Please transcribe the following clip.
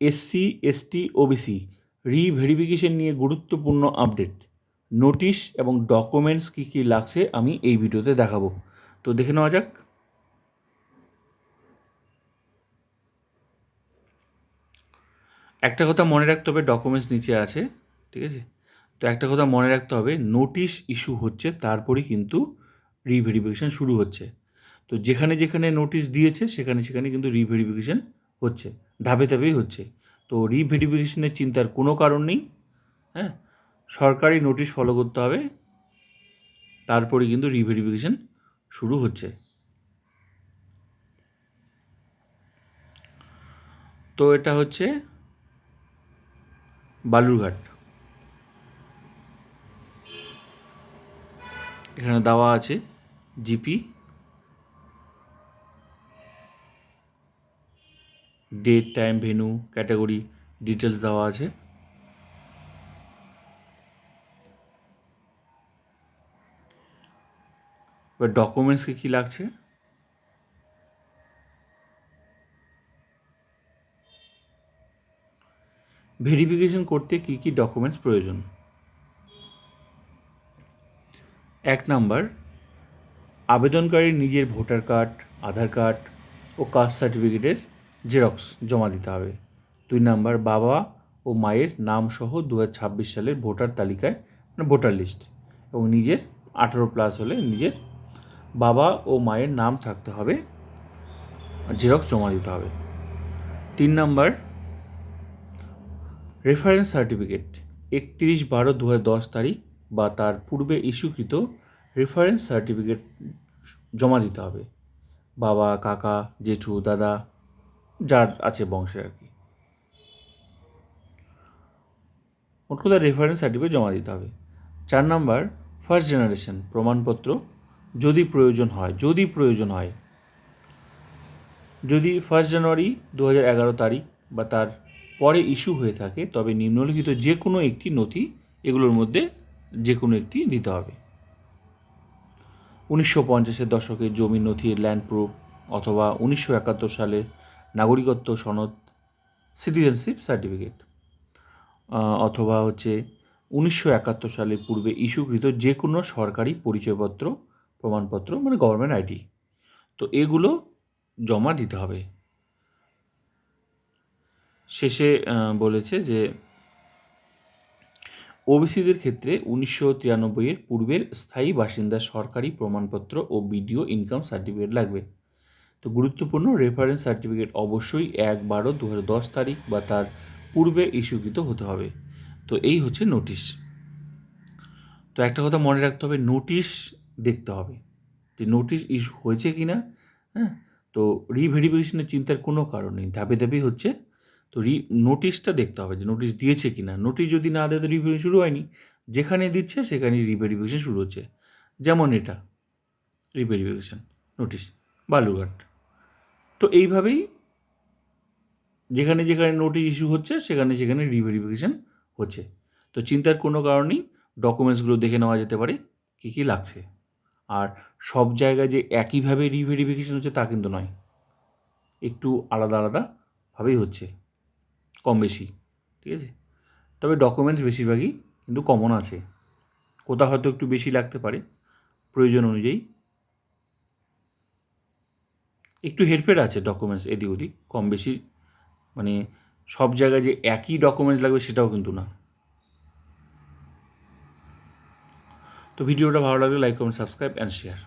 SC ST OBC reverification নিয়ে গুরুত্বপূর্ণ update, notice এবং ডকুমেন্টস কী কী লাগছে আমি এই ভিডিওতে দেখাবো। তো দেখে নেওয়া যাক। একটা কথা মনে রাখতে হবে, ডকুমেন্টস নিচে আছে, ঠিক আছে? তো একটা কথা মনে রাখতে হবে, নোটিশ ইস্যু হচ্ছে তারপরেই কিন্তু রিভেরিফিকেশন শুরু হচ্ছে। তো যেখানে যেখানে নোটিশ দিয়েছে সেখানে সেখানে কিন্তু রিভেরিফিকেশন হচ্ছে, ধাপে ধাপেই হচ্ছে। তো রিভেরিফিকেশনের চিন্তার কোনো কারণ নেই। হ্যাঁ, সরকারি নোটিশ ফলো করতে হবে, তারপরে কিন্তু রিভেরিফিকেশন শুরু হচ্ছে। তো এটা হচ্ছে বালুরঘাট। এখানে দেওয়া আছে GP, date, time, venue, category details দেওয়া আছে। এবার ডকুমেন্টসকে কী লাগছে, ভেরিফিকেশন করতে কী কী ডকুমেন্টস প্রয়োজন। 1 নাম্বার, আবেদনকারীর নিজের ভোটার কার্ড, আধার কার্ড ও কাস্ট সার্টিফিকেটের জেরক্স জমা দিতে হবে। 2 নাম্বার, বাবা ও মায়ের নাম সহ 2026 সালের ভোটার তালিকায়, মানে ভোটার লিস্ট, এবং নিজের 18+ হলে নিজের বাবা ও মায়ের নাম থাকতে হবে, জেরক্স জমা দিতে হবে। 3 নাম্বার, রেফারেন্স সার্টিফিকেট 31/12/2010 তারিখ বা তার পূর্বে ইস্যুকৃত রেফারেন্স সার্টিফিকেট জমা দিতে হবে, বাবা, কাকা, জেঠু, দাদা যার আছে বংশের আর কি। মোট কথা রেফারেন্স সার্টিফিকেট জমা দিতে হবে। 4 নাম্বার, ফার্স্ট জেনারেশন প্রমাণপত্র যদি প্রয়োজন হয়, যদি 1 জানুয়ারি 2011 তারিখ বা তার পরে ইস্যু হয়ে থাকে তবে নিম্নলিখিত যে কোনো একটি নথি এগুলোর মধ্যে যে কোনো একটি দিতে হবে। 1950-এর দশকের জমি নথির ল্যান্ড প্রুফ, অথবা 1971 সালের নাগরিকত্ব সনদ সিটিজেনশিপ সার্টিফিকেট, অথবা হচ্ছে 1971 সালের পূর্বে ইস্যুকৃত যে কোনো সরকারি পরিচয়পত্র প্রমাণপত্র, মানে গভর্নমেন্ট আইডি। তো এগুলো জমা দিতে হবে। শেষে বলেছে যে ওবিসিদের ক্ষেত্রে 1993 পূর্বের স্থায়ী বাসিন্দার সরকারি প্রমাণপত্র ও বিডিও ইনকাম সার্টিফিকেট লাগবে। তো গুরুত্বপূর্ণ, রেফারেন্স সার্টিফিকেট অবশ্যই 1/12/2010 তারিখ বা তার পূর্বে ইস্যুকৃত হতে হবে। তো এই হচ্ছে নোটিশ। তো একটা কথা মনে রাখতে হবে, নোটিশ দেখতে হবে যে নোটিশ ইস্যু হয়েছে কি না। হ্যাঁ, তো রিভেরিফিকেশনের চিন্তার কোনো কারণ নেই, ধাপে ধাপেই হচ্ছে। তো নোটিশটা দেখতে হবে যে নোটিশ দিয়েছে কি না। নোটিশ যদি না দেয় তো রিভেরিফিকেশন শুরু হয়নি, যেখানে দিচ্ছে সেখানেই রিভেরিফিকেশন শুরু হচ্ছে। যেমন এটা রিভেরিফিকেশন নোটিশ, বালুরঘাট। তো এইভাবেই যেখানে যেখানে নোটিশ ইস্যু হচ্ছে সেখানে সেখানে রিভেরিফিকেশন হচ্ছে। তো চিন্তার কোনো কারণ নেই, ডকুমেন্টসগুলো দেখে নেওয়া যেতে পারে কী কী লাগছে। আর সব জায়গায় যে একইভাবে রিভেরিফিকেশন হচ্ছে তা কিন্তু নয়, একটু আলাদা আলাদাভাবেই হচ্ছে, কম বেশি, ঠিক আছে? তবে ডকুমেন্টস বেশিরভাগই কিন্তু কমন আছে, কোথাও হয়তো একটু বেশি লাগতে পারে, প্রয়োজন অনুযায়ী একটু হেরফের আছে ডকুমেন্টস এদিক ওদিক কম বেশি, মানে সব জায়গায় যে একই ডকুমেন্টস লাগবে সেটাও কিন্তু না। তো ভিডিওটা ভালো লাগলে like, comment, subscribe and share.